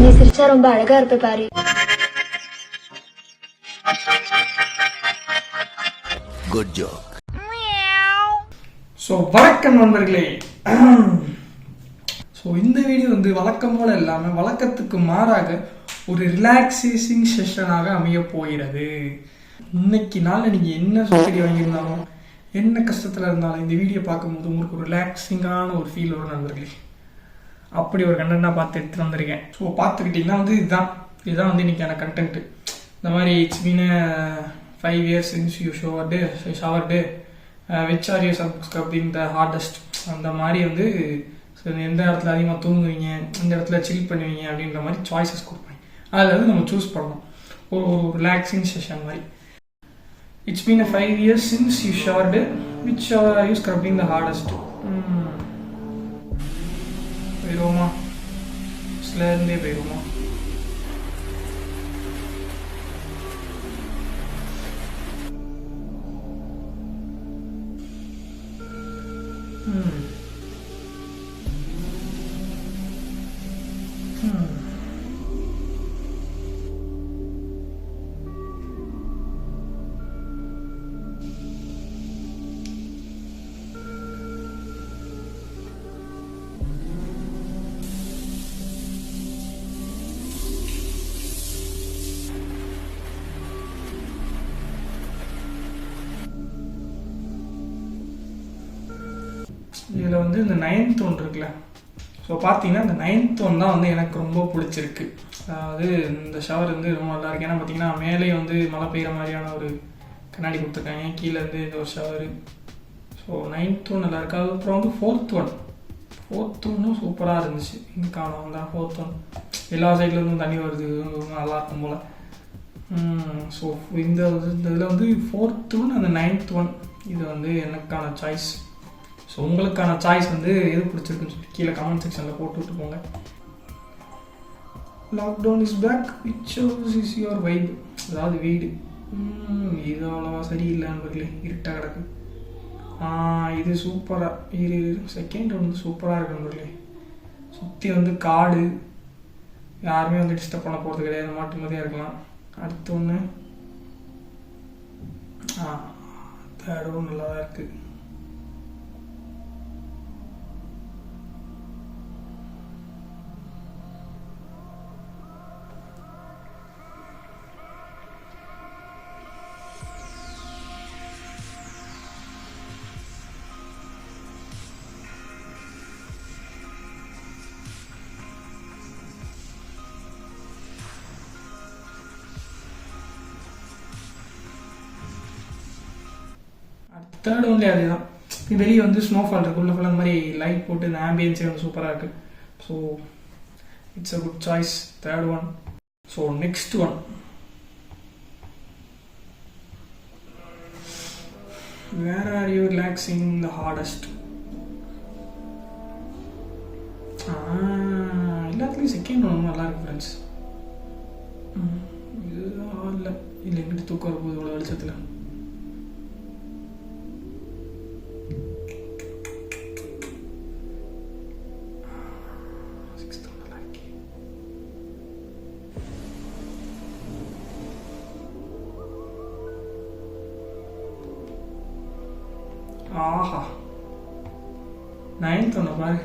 நீ சிரிச்சா ரொம்ப அழகா இருப்ப பாரு. Good joke. ஸோ வணக்கம் நண்பர்களே. ஸோ இந்த வீடியோ வந்து வழக்கம் போல இல்லாமல் வழக்கத்துக்கு மாறாக ஒரு ரிலாக்ஸேஷன் செஷனாக அமைய போகிறது. இன்னைக்கு நாள் நீங்கள் என்ன சுற்றி வாங்கியிருந்தாலும் என்ன கஷ்டத்தில் இருந்தாலும் இந்த வீடியோ பார்க்கும்போது உங்களுக்கு ஒரு ரிலாக்ஸிங்கான ஒரு ஃபீல் வரும் நண்பர்களே. அப்படி ஒரு கண்டென்ட்டாக பார்த்து எடுத்துகிட்டு வந்திருக்கேன். ஸோ பார்த்துக்கிட்டிங்கன்னா வந்து இதுதான் வந்து இன்றைக்கான கண்டென்ட்டு. இந்த மாதிரி it's mean 5 years since you showered which are you subscribing the hardest அந்த மாதிரி வந்து எந்த இடத்துல அதிகமாக தூங்குவீங்க, இந்த இடத்துல சில் பண்ணுவீங்க அப்படின்ற மாதிரி சாய்ஸஸ் கொடுப்பாங்க. அதில் வந்து நம்ம சூஸ் பண்ணணும் ஒரு ரிலாக்ஸிங் செஷன் மாதிரி. It's mean 5 years since you showered which are you scrubbing the hardest. போயிடுவோமா? ஸ்லேருந்தே போயிடுவோமா? இதில் வந்து இந்த 9th ஒன் இருக்குல்ல, ஸோ பார்த்தீங்கன்னா இந்த 9th ஒன் தான் வந்து எனக்கு ரொம்ப பிடிச்சிருக்கு. அதாவது இந்த ஷவர் வந்து ரொம்ப நல்லா இருக்கு. ஏன்னா பார்த்தீங்கன்னா மேலே வந்து மழை பெய்கிற மாதிரியான ஒரு கண்ணாடி கொடுத்துருக்காங்க, கீழே வந்து இந்த ஒரு ஷவரு. ஸோ 9th ஒன் நல்லா இருக்கு. அதுக்கப்புறம் வந்து 4th ஒன்னும் சூப்பராக இருந்துச்சு. இங்கே காணும் தான் 4th ஒன் எல்லா சைட்லேருந்தும் தண்ணி வருது, நல்லா இருக்கும் போல். ஸோ இந்த இதில் வந்து 4th ஒன் அந்த 9th ஒன் இது வந்து எனக்கான சாய்ஸ். ஸோ உங்களுக்கான சாய்ஸ் வந்து எது பிடிச்சிருக்குன்னு சொல்லி கீழே கமெண்ட் செக்ஷனில் போட்டு போங்க. Lockdown is back which is your vibe. அதாவது வீடு இது அவ்வளோவா சரியில்லை நண்பர்களே, இருட்டாக கிடக்கு. இது சூப்பராக இது செகண்ட் வந்து சூப்பராக இருக்கு நண்பர்களே. சுற்றி வந்து காடு, யாருமே வந்து டிஸ்டர்ப் பண்ண போகிறது கிடையாது, மாட்டு மாதிரியாக இருக்கலாம். அடுத்து ஒன்று தேர்டும் நல்லா தான் இருக்குது. தேர்ட் ஒன்லேயே அதே தான். வெளியே வந்து ஸ்னோஃபால் இருக்குது, உள்ள ஃபுல்லாக அந்த மாதிரி லைட் போட்டு இந்த ஆம்பியன்ஸே வந்து சூப்பராக இருக்குது. So it's a good choice third one. So next one, where are you relaxing the hardest. எல்லாத்துலேயும் செகண்ட் ஒன்று நல்லா இருக்கு ஃப்ரெண்ட்ஸ். இதுதான் இல்லை எங்கிட்ட தூக்கம் வரப்போகுது இவ்வளோ வெளிச்சத்தில். ஆஹா 9th ஒன்று பாரு,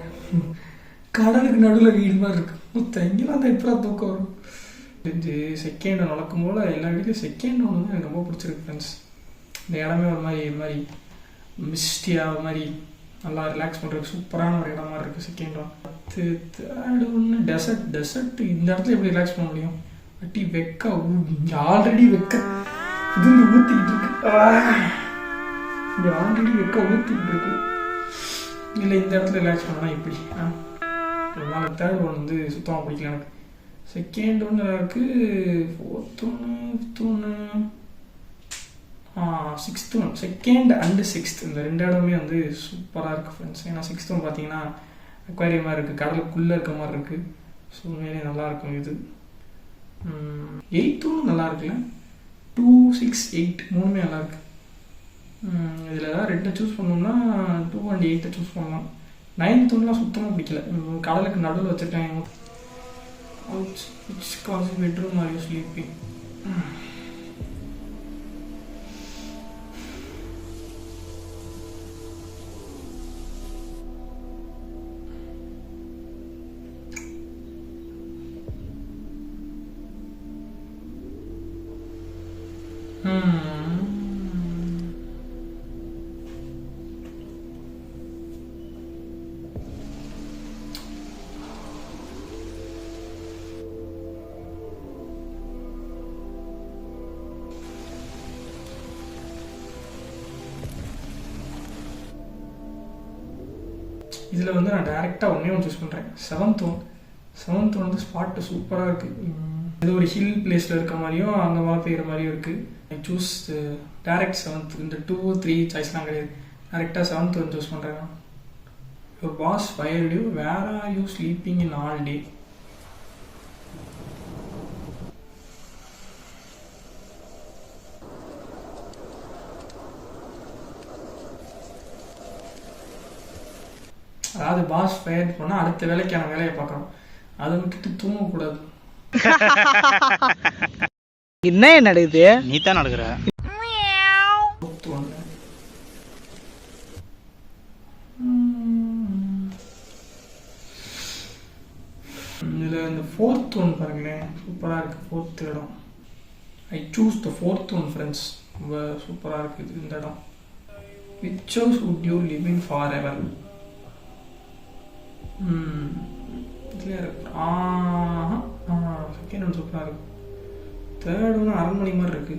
கடலுக்கு நடுவில் வீடு மாதிரி இருக்கு. தங்கிலாம் தான் எப்படா தூக்கம் வரும். இது செகண்ட் ஒன்று நடக்கும் போல் எல்லா வீட்லையும் செகண்ட் ஒன்று வந்து எனக்கு ரொம்ப பிடிச்சிருக்கு ஃப்ரெண்ட்ஸ். இந்த இடமே ஒரு மாதிரி மிஸ்டியாக ஒரு மாதிரி நல்லா ரிலாக்ஸ் பண்ணுறதுக்கு சூப்பரான ஒரு இடம் மாதிரி இருக்குது செகண்ட் ஒன். தேர்ட் ஒன்று டெசர்ட். இந்த இடத்துல எப்படி ரிலாக்ஸ் பண்ண முடியும்? வட்டி வெக்க ஆல்ரெடி வெக்க இது ஊற்றிக்கிட்டு இருக்கு. இங்கே ஆல்ரெடி வெக்க ஊற்றிக்கிட்டு இருக்கு. இல்லை இந்த இடத்துல ரிலாக்ஸ் பண்ணால் இப்படி. அதனால தேர்ட் ஒன் வந்து சுத்தமாக பிடிக்கல எனக்கு. செகண்ட் ஒன்று இருக்குது, 4th ஒன்று, 5th ஒன்று, 6th one. Second and 6th இந்த 2 இடமே வந்து சூப்பராக இருக்குது ஃப்ரெண்ட்ஸ். ஏன்னா 6th ஒன் பார்த்தீங்கன்னா அக்வாரியமாக இருக்குது, கடலுக்குள்ளே இருக்க மாதிரி இருக்குது. ஸோ உண்மையிலே நல்லாயிருக்கும் இது. 8th ஒன்று நல்லா இருக்குல்ல, 2, 6, 8 மூணுமே நல்லாயிருக்கு. இதில் ஏதாவது 2 சூஸ் பண்ணோம்னா 2 and 8 சூஸ் பண்ணலாம். 9th ஒன்றுலாம் சுத்தமாக பிடிக்கல, கடலுக்கு நடுவில் வச்சுருக்காங்க. which causes bedroom are you sleeping? இதில் வந்து நான் டைரெக்டாக ஒன்றே ஒன்று சூஸ் பண்ணுறேன். செவன்த் ஒன் வந்து ஸ்பாட்டு சூப்பராக இருக்குது. இது ஒரு ஹில் பிளேஸில் இருக்க மாதிரியும் அங்கே மழை பெய்கிற மாதிரியும் இருக்குது. I choose direct 7th. இந்த 2, 3 சாய்ஸ்லாம் கிடையாது. டைரெக்டாக 7th ஒன் சூஸ் பண்ணுறேன். Your boss fired you, where are you sleeping in all day? அதாவது பாஸ் ஃபயர் பண்ணால் அடுத்த வேலைக்கான வேலையை பார்க்குறோம். அதை விட்டுட்டு தூங்கக்கூடாது. என்ன நடக்குது? நீ தான் நடக்கிற. இதில் இந்த 4th ஒன் பாருங்களேன், சூப்பராக இருக்குது. 4th இடம் I choose the 4th one friends. ரொம்ப சூப்பராக இருக்குது இந்த இடம். Which house would you live in for ever? Second one சூப்பராக இருக்கு. தேர்ட் ஒன்று அரண்மனை மாதிரி இருக்கு.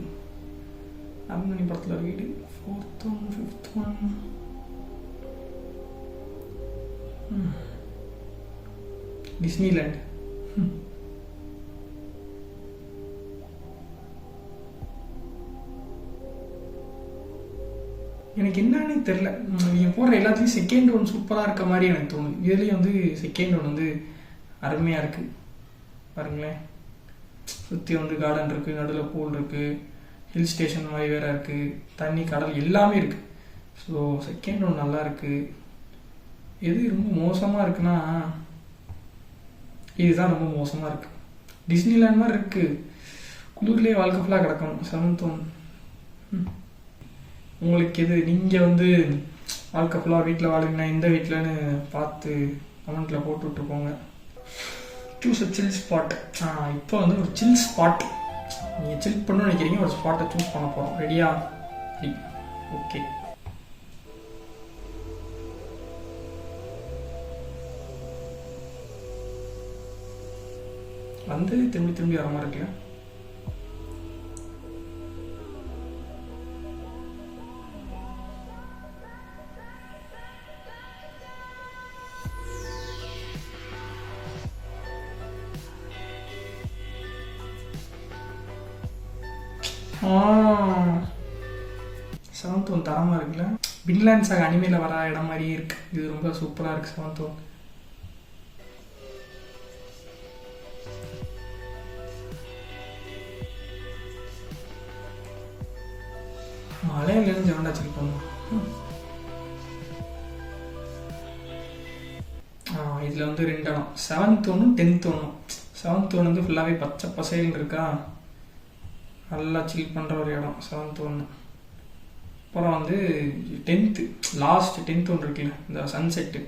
அரண்மனை படத்தில் வீடு. 4th one 5th one Disneyland. எனக்கு என்னன்னே தெரில. நீங்கள் போடுற எல்லாத்துலேயும் செகண்ட் ஒன் சூப்பராக இருக்க மாதிரி எனக்கு தோணுது. இதுலேயும் வந்து செகண்ட் ஒன் வந்து அருமையாக இருக்குது. பாருங்களேன், சுற்றி வந்து கார்டன் இருக்குது, நடுவில் பூல் இருக்குது, ஹில் ஸ்டேஷன் மாதிரி வேறு இருக்குது, தண்ணி, கடல் எல்லாமே இருக்குது. ஸோ செகண்ட் ஒன் நல்லா இருக்குது. எது ரொம்ப மோசமாக இருக்குன்னா இதுதான் ரொம்ப மோசமாக இருக்குது. டிஸ்னிலேண்ட் மாதிரி இருக்குது. குளிர்லேயே வாழ்க்கை ஃபுல்லாக கிடக்கணும். 7th one. உங்களுக்கு எது? நீங்கள் வந்து வாழ்க்கை ஃபுல்லாக வீட்டில் வாழ்றீங்கன்னா எந்த வீட்டில்னு பார்த்து கமெண்ட்டில் போட்டு விட்டு போங்க. Choose a chill spot. இப்போ வந்து ஒரு சில் ஸ்பாட் நீங்கள் சில் பண்ணணும்னு நினைக்கிறீங்க, ஒரு ஸ்பாட்டை சூஸ் பண்ண போகிறோம். ரெடியா? ஓகே. வந்து திரும்பி வர மாதிரி இருக்குல்ல. செவன்த் ஒன் தரமாக இருக்குல்ல. வின்லாண்ட் சாக அனிமேல வர இடம் மாதிரியே இருக்கு. இது ரொம்ப சூப்பராக இருக்கு. 7th ஒன் மலையிலேருந்து ஜெவண்டா செக் பண்ணுவோம். இதில் வந்து 2 இடம், 7th ஒன்றும் 10th ஒன்றும். 7th ஒன் வந்து ஃபுல்லாகவே பச்சை பசைன்னு இருக்கா, நல்லா சில் பண்ணுற ஒரு இடம் 7th ஒன்று. அப்புறம் வந்து 10th லாஸ்ட் 10th ஒன்று இருக்குல்ல, இந்த சன்செட்டு,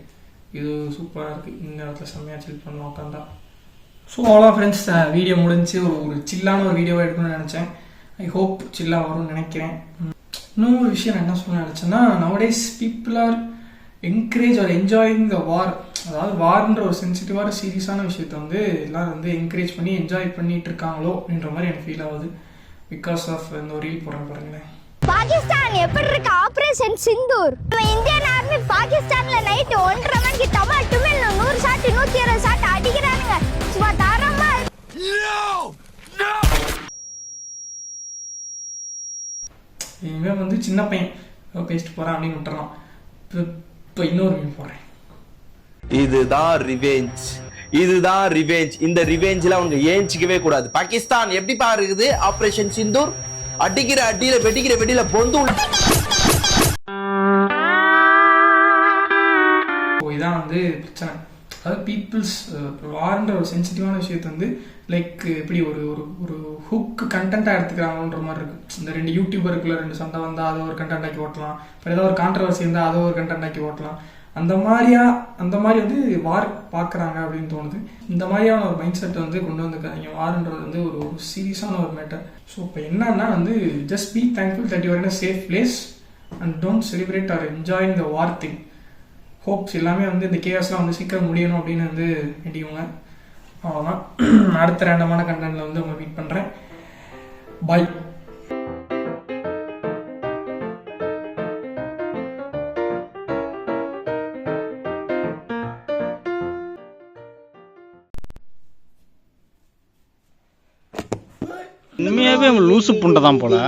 இது சூப்பராக இருக்குது. இந்த இடத்துல செம்மையாக சில் பண்ணலாம் உட்காந்தா. ஸோ அவ்வளோ ஃப்ரெண்ட்ஸ், வீடியோ முடிஞ்சு ஒரு சில்லான ஒரு வீடியோவாக எடுக்கணும்னு நினச்சேன். ஐ ஹோப் சில்லாக வரும்னு நினைக்கிறேன். இன்னொரு விஷயம் நான் என்ன சொல்ல நினச்சேன்னா, nowadays people are encourage are enjoying the war. அதாவது வார்ன்ற ஒரு சென்சிட்டிவான சீரியஸான விஷயத்தை வந்து எல்லாரும் வந்து என்கரேஜ் பண்ணி என்ஜாய் பண்ணிட்டு இருக்காங்களோ அப்படின்ற மாதிரி எனக்கு ஃபீல் ஆகுது. பிகாஸ் ஆஃப் இந்த ஒரு ரீல் போடுறேன் பாருங்களேன். பாகிஸ்தான் எப்படி இருக்கு ஆபரேஷன் சிந்தூர்? நம்ம இந்தியன் ஆர்மி பாகிஸ்தான்ல நைட் 1:30 மணிக்கு டமால் டுமில் 100 ஷாட் 120 ஷாட் அடிக்கிறானுங்க. சும்மா தரமா. இவன் வந்து சின்ன பையன் பேசிட்டு போறான் அப்படின்னு விட்டுறான். இப்போ இன்னொரு மீன் போடுறேன். இதுதான் ரிவெஞ்ச், இதுதான் ரிவெஞ்ச். இந்த ரிவெஞ்ச்ல அவங்க ஏஞ்சிக்கவே கூடாது. பாகிஸ்தான் எப்படி பாருக்குது ஆபரேஷன் சிந்தூர்? அடிக்கிற அடியில வெடிக்கிற வெடியில பொந்து. இதான் வந்து பிரச்சனை. அதாவது பீப்புள்ஸ் வார்ன்ற ஒரு சென்சிட்டிவான விஷயத்தை வந்து லைக் எப்படி ஒரு ஒரு ஒரு ஹுக் கண்டென்ட்டாக எடுத்துக்கிறாங்கன்ற மாதிரி இருக்குது. இந்த 2 யூடியூபருக்குள்ள 2 சண்டை வந்தால் அதை ஒரு கண்டென்ட் ஆக்கி ஓட்டலாம், இப்போ ஏதாவது ஒரு கான்ட்ரவர்சி இருந்தால் அதை ஒரு கண்டென்ட் ஆக்கி ஓட்டலாம். அந்த மாதிரி வந்து வார் பார்க்குறாங்க அப்படின்னு தோணுது. இந்த மாதிரியான ஒரு மைண்ட் செட்டை வந்து கொண்டு வந்துருக்காங்க. வார்ன்றது வந்து ஒரு சீரியஸான ஒரு மேட்டர். ஸோ இப்போ என்னன்னா வந்து just be thankful that you're in a safe place and don't celebrate or enjoying the war thing. Hopes எல்லாமே வந்து இந்த கேஸ்லாம் வந்து சீக்கிரம் முடியணும் அப்படின்னு வந்து வேண்டியவங்க. அவ்வளோதான். அடுத்த ரேண்டமான கண்டென்ட்ல வந்து உங்களை மீட் பண்ணுறேன். பாய். உண்மையாவே அவன் லூசு புண்டை தான் போல.